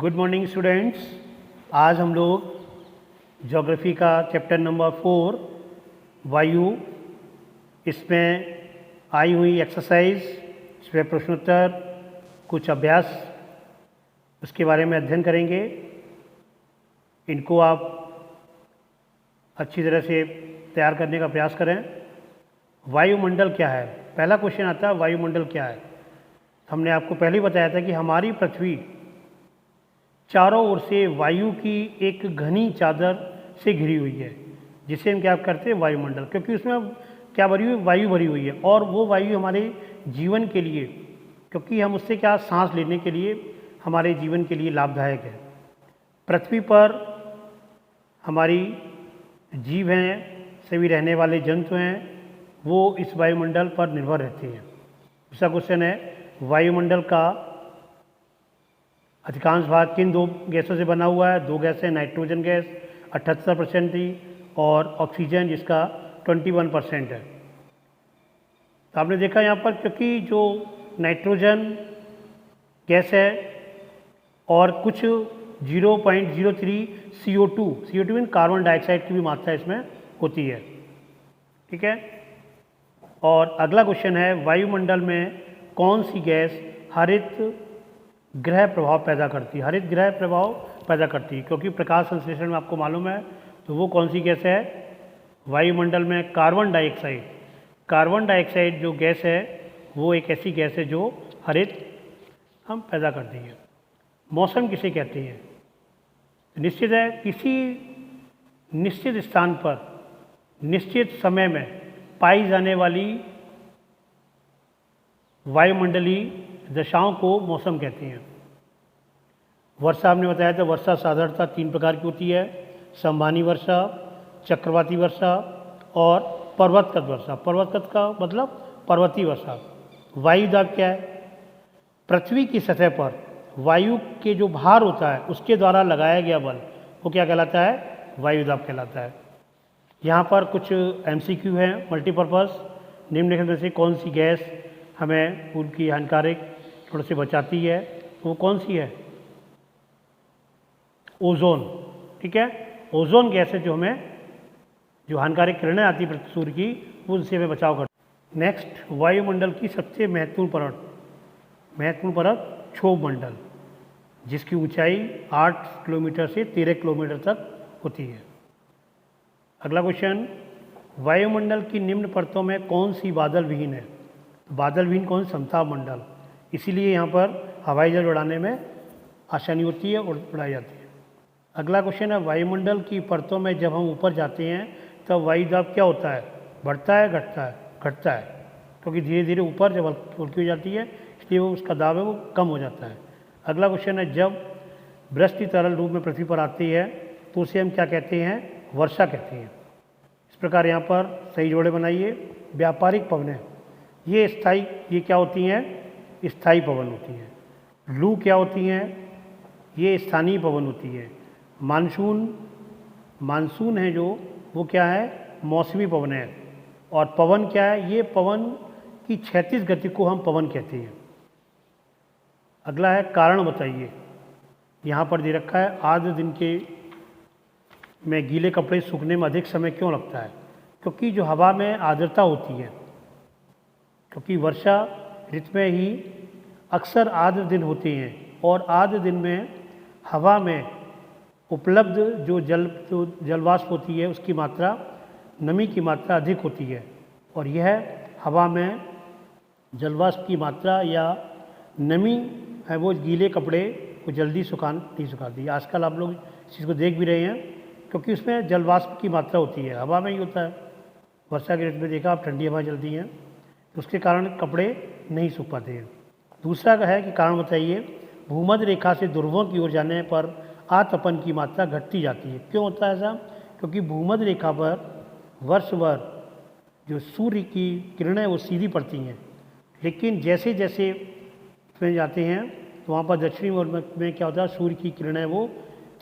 Good morning students. आज हम लोग ज्योग्राफी का चैप्टर नंबर 4 वायु, इसमें आई हुई एक्सरसाइज, इसमें प्रश्नोत्तर, कुछ अभ्यास, उसके बारे में अध्ययन करेंगे। इनको आप अच्छी तरह से तैयार करने का प्रयास करें। वायुमंडल क्या है? पहला क्वेश्चन आता है वायुमंडल क्या है। हमने आपको पहले ही बताया था कि हमारी पृथ्वी चारों ओर से वायु की एक घनी चादर से घिरी हुई है, जिसे हम क्या करते हैं वायुमंडल, क्योंकि उसमें क्या भरी हुई, वायु भरी हुई है। और वो वायु हमारे जीवन के लिए, क्योंकि हम उससे क्या सांस लेने के लिए हमारे जीवन के लिए लाभदायक है। पृथ्वी पर हमारी जीव हैं, सभी रहने वाले जंतु हैं, वो इस वायुमंडल पर निर्भर रहते हैं। दूसरा क्वेश्चन है वायुमंडल का अधिकांश भाग किन दो गैसों से बना हुआ है? दो गैसें, नाइट्रोजन गैस 78% थी और ऑक्सीजन जिसका 21% है। तो आपने देखा यहाँ पर, क्योंकि जो नाइट्रोजन गैस है और कुछ 0.03 CO2 मीन कार्बन डाइऑक्साइड की भी मात्रा इसमें होती है। ठीक है। और अगला क्वेश्चन है वायुमंडल में कौन सी गैस हरित ग्रह प्रभाव पैदा करती है? हरित ग्रह प्रभाव पैदा करती है, क्योंकि प्रकाश संश्लेषण में आपको मालूम है। तो वो कौन सी गैस है वायुमंडल में? Carbon dioxide. कार्बन डाइऑक्साइड जो गैस है वो एक ऐसी गैस है जो हरित हम पैदा करती है। मौसम किसे कहते हैं? निश्चित है, किसी निश्चित स्थान पर निश्चित समय में पाई जाने वाली वायुमंडलीय दशाओं को मौसम कहते हैं। वर्षा हमने बताया था, वर्षा साधारणतः 3 प्रकार की होती है: संभानी वर्षा, चक्रवाती वर्षा और पर्वतगत वर्षा। पर्वतगत का मतलब पर्वतीय वर्षा। वायुदाब क्या है? पृथ्वी की सतह पर वायु के जो भार होता है उसके द्वारा लगाया गया बल, वो क्या कहलाता है? वायुदाब कहलाता है। यहाँ पर कुछ MCQ हैं मल्टीपर्पज़। निम्नलिखित में से कौन सी गैस हमें उनकी हानिकारक थोड़े से बचाती है? वो कौन सी है? ओजोन। ठीक है। ओजोन गैस है जो हमें, जो हानिकारक किरणें आती है सूर्य की, वो उनसे हमें बचाव करती है। नेक्स्ट, वायुमंडल की सबसे महत्वपूर्ण परत क्षोभ मंडल, जिसकी ऊंचाई 8 किलोमीटर से 13 किलोमीटर तक होती है। अगला क्वेश्चन, वायुमंडल की निम्न परतों में कौन सी बादल विहीन है? बादल विहीन कौन? समताप मंडल। इसीलिए यहाँ पर हवाई जहाज उड़ाने में आसानी होती है और उड़ाई जाती है। अगला क्वेश्चन है वायुमंडल की परतों में जब हम ऊपर जाते हैं तब वायुदाब क्या होता है? बढ़ता है, घटता है? घटता है, क्योंकि धीरे धीरे ऊपर जब हल्की हो जाती है इसलिए वो उसका दाब है वो कम हो जाता है। अगला क्वेश्चन है जब वृष्टि तरल रूप में पृथ्वी पर आती है तो उसे हम क्या कहते हैं? वर्षा कहते हैं। इस प्रकार यहाँ पर सही जोड़े बनाइए। व्यापारिक पवनें, ये स्थायी, ये क्या होती हैं? स्थायी पवन होती हैं। लू क्या होती हैं? ये स्थानीय पवन होती है। मानसून है जो, वो क्या है? मौसमी पवन है। और पवन क्या है? ये पवन की क्षैतिज गति को हम पवन कहते हैं। अगला है कारण बताइए। यहाँ पर दे रखा है आर्द्र दिन के में गीले कपड़े सूखने में अधिक समय क्यों लगता है? क्योंकि जो हवा में आर्द्रता होती है, क्योंकि वर्षा ऋतु में ही अक्सर आर्द्र दिन होते हैं और आर्द्र दिन में हवा में उपलब्ध जो जलवाष्प होती है उसकी मात्रा, नमी की मात्रा अधिक होती है, और यह हवा में जलवाष्प की मात्रा या नमी है वो गीले कपड़े को जल्दी नहीं सुखाती। आजकल आप लोग इस चीज़ को देख भी रहे हैं, क्योंकि उसमें जलवाष्प की मात्रा होती है, हवा में ही होता है। वर्षा के ऋतु में देखा आप, ठंडी हवा चलती हैं, उसके कारण कपड़े नहीं सूख पाते हैं। दूसरा का है कि कारण बताइए। भूमध्य रेखा से ध्रुवों की ओर जाने पर आतपन की मात्रा घटती जाती है। क्यों होता है ऐसा? क्योंकि भूमध्य रेखा पर वर्ष भर जो सूर्य की किरणें वो सीधी पड़ती हैं, लेकिन जैसे जैसे इसमें जाते हैं तो वहाँ पर दक्षिणी ओर में क्या होता है? सूर्य की किरणें वो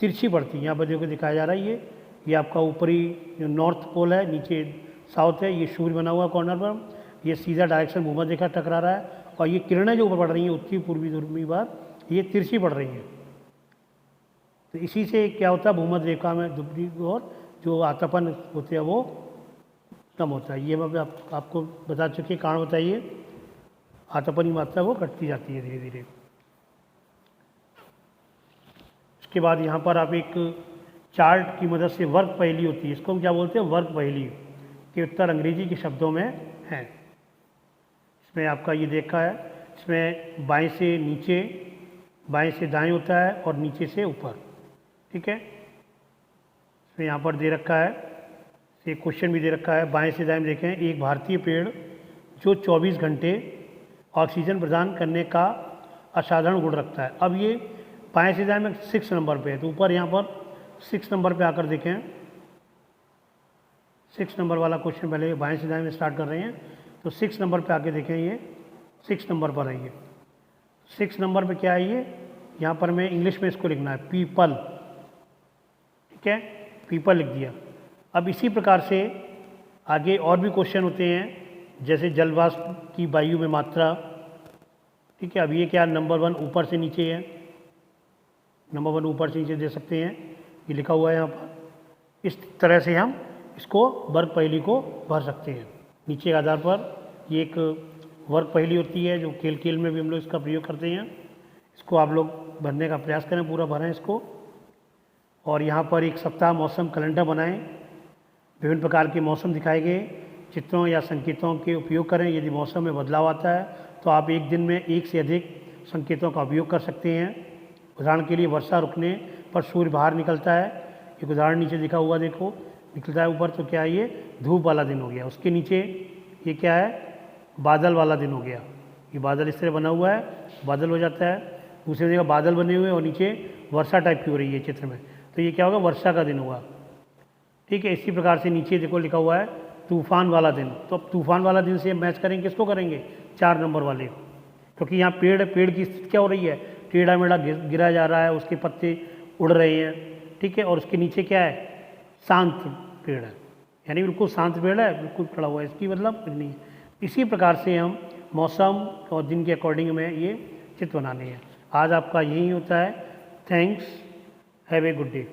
तिरछी पड़ती हैं। यहाँ पर देखो दिखाया जा रहा है, ये आपका ऊपरी जो नॉर्थ पोल है, नीचे साउथ है, ये सूर्य बना हुआ कॉर्नर पर, ये सीधा डायरेक्शन भूमध्य रेखा टकरा रहा है, और ये किरणें जो ऊपर पड़ रही हैं उत्तरी पूर्वी ध्रुवी बार, ये तिरछी पड़ रही हैं। तो इसी से क्या होता है, भूमध्य रेखा में दूसरी ओर जो आतापन होते हैं वो कम होता है। ये मैं आपको बता चुकी है। कारण बताइए, आतापन की मात्रा वो घटती जाती है धीरे धीरे। उसके बाद यहाँ पर आप एक चार्ट की मदद से वर्ग पहेली होती है, इसको हम क्या बोलते हैं, वर्ग पहेली, के उत्तर अंग्रेजी के शब्दों में हैं। इसमें आपका ये देखा है, इसमें बाएं से नीचे, बाएं से दाएं होता है और नीचे से ऊपर, ठीक है। इसमें यहाँ पर दे रखा है, ये क्वेश्चन भी दे रखा है। बाएं से दाएं में देखें, एक भारतीय पेड़ जो 24 घंटे ऑक्सीजन प्रदान करने का असाधारण गुण रखता है। अब ये बाएं से दाएं में 6 नंबर पे है, तो ऊपर यहाँ पर 6 नंबर पे आकर देखें, 6 नंबर वाला क्वेश्चन पहले बाएं से दाएं में स्टार्ट कर रहे हैं, तो 6 नंबर पे आके देखें, ये 6 नंबर पर है। ये 6 नंबर पे क्या है, ये यहाँ पर मैं इंग्लिश में इसको लिखना है पीपल, ठीक है, पीपल लिख दिया। अब इसी प्रकार से आगे और भी क्वेश्चन होते हैं, जैसे जल वाष्प की वायु में मात्रा, ठीक है। अब ये क्या, नंबर 1 ऊपर से नीचे है, नंबर 1 ऊपर से नीचे दे सकते हैं, ये लिखा हुआ है यहाँ पर। इस तरह से हम इसको वर्ग पहेली को भर सकते हैं नीचे के आधार पर। ये एक वर्ग पहेली होती है जो खेल खेल में भी हम लोग इसका प्रयोग करते हैं। इसको आप लोग भरने का प्रयास करें, पूरा भरें इसको। और यहाँ पर एक सप्ताह मौसम कैलेंडर बनाएं, विभिन्न प्रकार के मौसम दिखाए गए चित्रों या संकेतों के उपयोग करें। यदि मौसम में बदलाव आता है तो आप एक दिन में एक से अधिक संकेतों का उपयोग कर सकते हैं। उदाहरण के लिए, वर्षा रुकने पर सूर्य बाहर निकलता है, एक उदाहरण नीचे दिखा हुआ देखो, निकलता है ऊपर, तो क्या है, ये धूप वाला दिन हो गया। उसके नीचे ये क्या है, बादल वाला दिन हो गया। ये बादल इस तरह बना हुआ है, बादल हो जाता है, दूसरी जगह बादल बने हुए और नीचे वर्षा टाइप की हो रही है चित्र में, तो ये क्या होगा, वर्षा का दिन होगा, ठीक है। इसी प्रकार से नीचे देखो लिखा हुआ है तूफान वाला दिन, तो अब तूफान वाला दिन से मैच करेंगे, किसको करेंगे, 4 नंबर वाले, क्योंकि यहाँ पेड़ की स्थिति क्या हो रही है, टेढ़ा मेढ़ा गिरा जा रहा है, उसके पत्ते उड़ रहे हैं, ठीक है। और उसके नीचे क्या है, शांत पेड़ है, यानी बिल्कुल शांत पेड़ है, बिल्कुल खड़ा हुआ है, इसकी मतलब नहीं है। इसी प्रकार से हम मौसम और दिन के अकॉर्डिंग में ये चित्र बनाने हैं। आज आपका यही होता है। Thanks, have a good day.